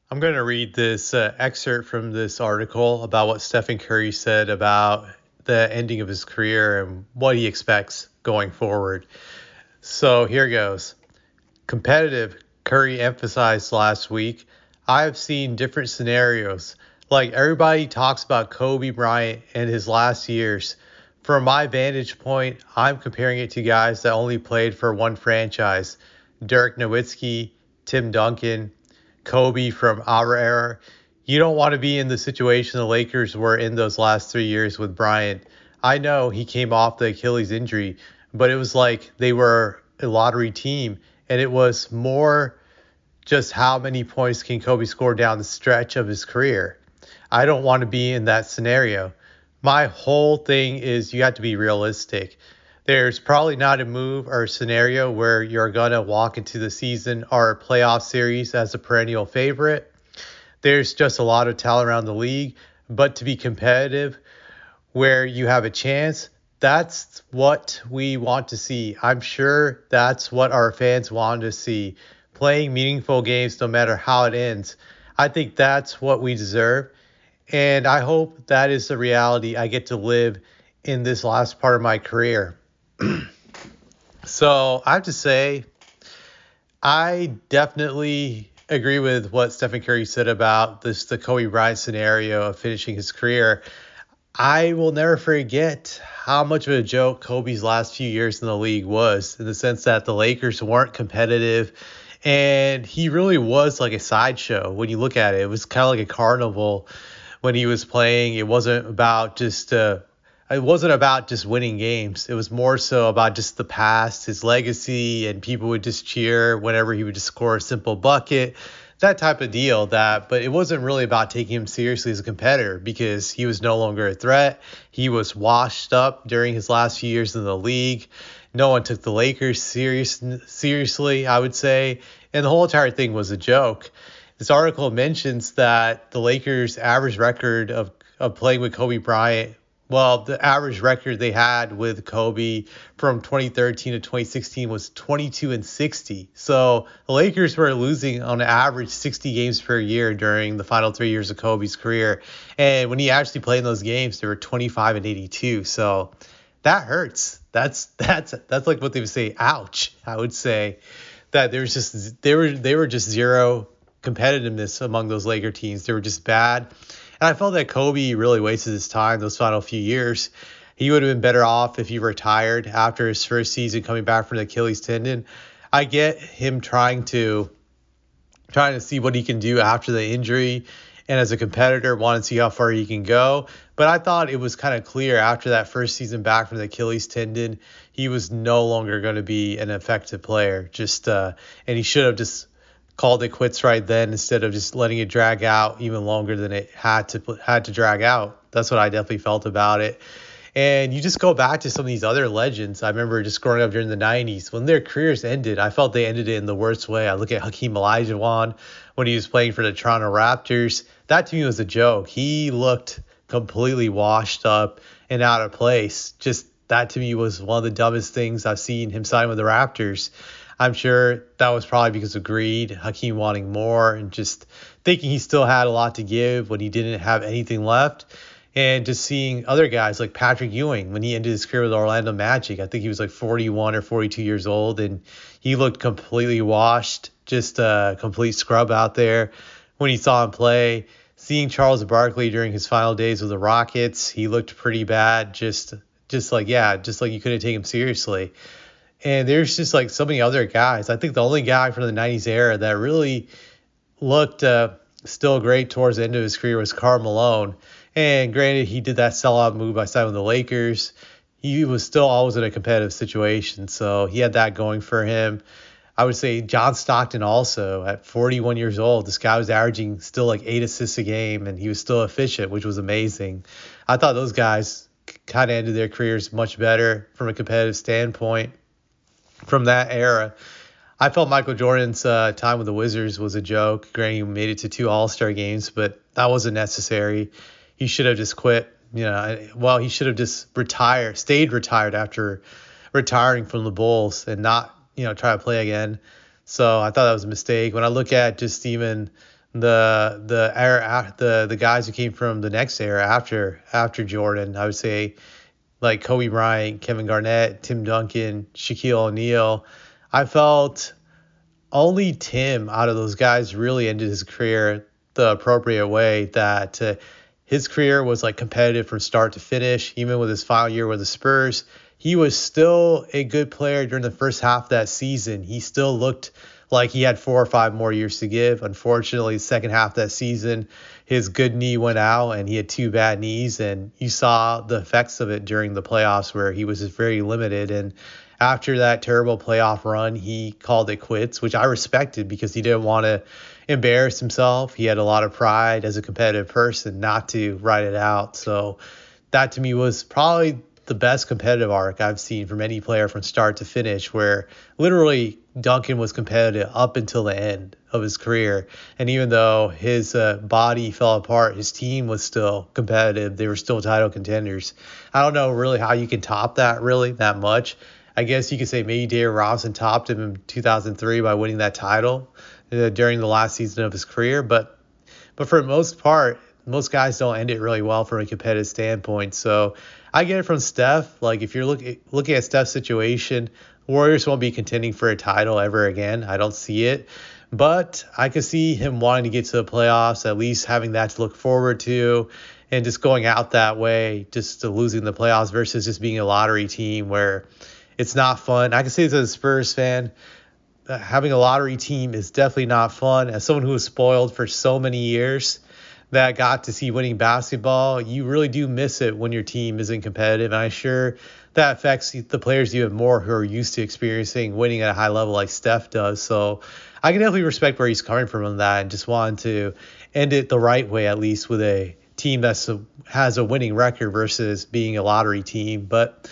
I'm going to read this excerpt from this article about what Stephen Curry said about the ending of his career and what he expects going forward. So here goes. Competitive, Curry emphasized last week. I have seen different scenarios. Like everybody talks about Kobe Bryant and his last years. From my vantage point, I'm comparing it to guys that only played for one franchise. Dirk Nowitzki, Tim Duncan, Kobe from our era. You don't want to be in the situation the Lakers were in those last 3 years with Bryant. I know he came off the Achilles injury, but it was like they were a lottery team, and it was more just how many points can Kobe score down the stretch of his career. I don't want to be in that scenario. My whole thing is you have to be realistic. There's probably not a move or a scenario where you're going to walk into the season or a playoff series as a perennial favorite. There's just a lot of talent around the league, but to be competitive where you have a chance, that's what we want to see. I'm sure that's what our fans want to see. Playing meaningful games no matter how it ends. I think that's what we deserve. And I hope that is the reality I get to live in this last part of my career. So I have to say, I definitely agree with what Stephen Curry said about the Kobe Bryant scenario of finishing his career. I will never forget how much of a joke Kobe's last few years in the league was, in the sense that the Lakers weren't competitive. And he really was like a sideshow when you look at it. It was kind of like a carnival when he was playing. It wasn't about just winning games. It was more so about just the past, his legacy, and people would just cheer whenever he would just score a simple bucket, that type of deal. But it wasn't really about taking him seriously as a competitor because he was no longer a threat. He was washed up during his last few years in the league. No one took the Lakers seriously, I would say, and the whole entire thing was a joke. This article mentions that the Lakers' average record of playing with Kobe Bryant, well, the average record they had with Kobe from 2013 to 2016 was 22-60. So the Lakers were losing on average 60 games per year during the final 3 years of Kobe's career. And when he actually played in those games, they were 25-82. So that hurts. That's like what they would say, ouch, I would say that they were just zero competitiveness among those Laker teams. They were just bad. And I felt that Kobe really wasted his time those final few years. He would have been better off if he retired after his first season coming back from the Achilles tendon. I get him trying to see what he can do after the injury, and as a competitor want to see how far he can go. But I thought it was kind of clear after that first season back from the Achilles tendon, he was no longer going to be an effective player. And he should have just called it quits right then instead of just letting it drag out even longer than it had to drag out. That's what I definitely felt about it. And you just go back to some of these other legends. I remember just growing up during the 90s when their careers ended. I felt they ended it in the worst way. I look at Hakeem Olajuwon when he was playing for the Toronto Raptors. That to me was a joke. He looked completely washed up and out of place. Just that to me was one of the dumbest things I've seen him sign with the Raptors. I'm sure that was probably because of greed, Hakeem wanting more, and just thinking he still had a lot to give when he didn't have anything left. And just seeing other guys like Patrick Ewing when he ended his career with Orlando Magic. I think he was like 41 or 42 years old, and he looked completely washed, just a complete scrub out there when he saw him play. Seeing Charles Barkley during his final days with the Rockets, he looked pretty bad, just like you couldn't take him seriously. And there's just like so many other guys. I think the only guy from the 90s era that really looked still great towards the end of his career was Karl Malone. And granted, he did that sellout move by signing with the Lakers. He was still always in a competitive situation, so he had that going for him. I would say John Stockton also at 41 years old. This guy was averaging still like 8 assists a game, and he was still efficient, which was amazing. I thought those guys kind of ended their careers much better from a competitive standpoint from that era. I felt Michael Jordan's time with the Wizards was a joke. Granted, he made it to 2 All-Star games, but that wasn't necessary. He should have just quit. He should have just stayed retired after retiring from the Bulls and not, try to play again. So I thought that was a mistake. When I look at just even the guys who came from the next era after Jordan. I would say like Kobe Bryant, Kevin Garnett, Tim Duncan, Shaquille O'Neal. I felt only Tim out of those guys really ended his career the appropriate way, that his career was like competitive from start to finish. Even with his final year with the Spurs, he was still a good player during the first half of that season. He still looked like he had 4 or 5 more years to give. Unfortunately, the second half of that season, his good knee went out and he had 2 bad knees, and you saw the effects of it during the playoffs where he was just very limited. And after that terrible playoff run, he called it quits, which I respected because he didn't want to embarrass himself. He had a lot of pride as a competitive person not to ride it out. So that to me was probably the best competitive arc I've seen from any player from start to finish, where literally Duncan was competitive up until the end of his career. And even though his body fell apart, his team was still competitive. They were still title contenders. I don't know really how you can top that really that much. I guess you could say maybe David Robinson topped him in 2003 by winning that title during the last season of his career. But for the most part, most guys don't end it really well from a competitive standpoint. So I get it from Steph. Like if you're looking at Steph's situation, Warriors won't be contending for a title ever again. I don't see it. But I could see him wanting to get to the playoffs, at least having that to look forward to, and just going out that way, just to losing the playoffs versus just being a lottery team where it's not fun. I can say this as a Spurs fan. Having a lottery team is definitely not fun. As someone who was spoiled for so many years that got to see winning basketball, you really do miss it when your team isn't competitive. And I'm sure that affects the players you have more who are used to experiencing winning at a high level like Steph does. So I can definitely respect where he's coming from on that, and just wanted to end it the right way, at least with a team that has a winning record versus being a lottery team. But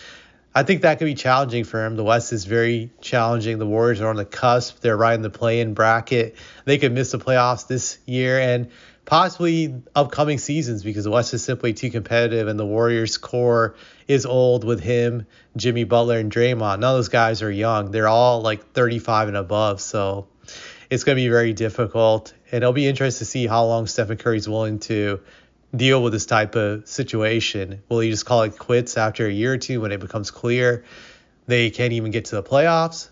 I think that could be challenging for him. The West is very challenging. The Warriors are on the cusp. They're right in the play-in bracket. They could miss the playoffs this year and possibly upcoming seasons because the West is simply too competitive, and the Warriors core is old with him, Jimmy Butler, and Draymond. None of those guys are young. They're all like 35 and above. So it's going to be very difficult. And it'll be interesting to see how long Stephen Curry's willing to deal with this type of situation. Will he just call it quits after a year or two when it becomes clear they can't even get to the playoffs?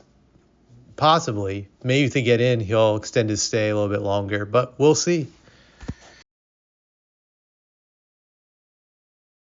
Possibly. Maybe if they get in, he'll extend his stay a little bit longer, but we'll see.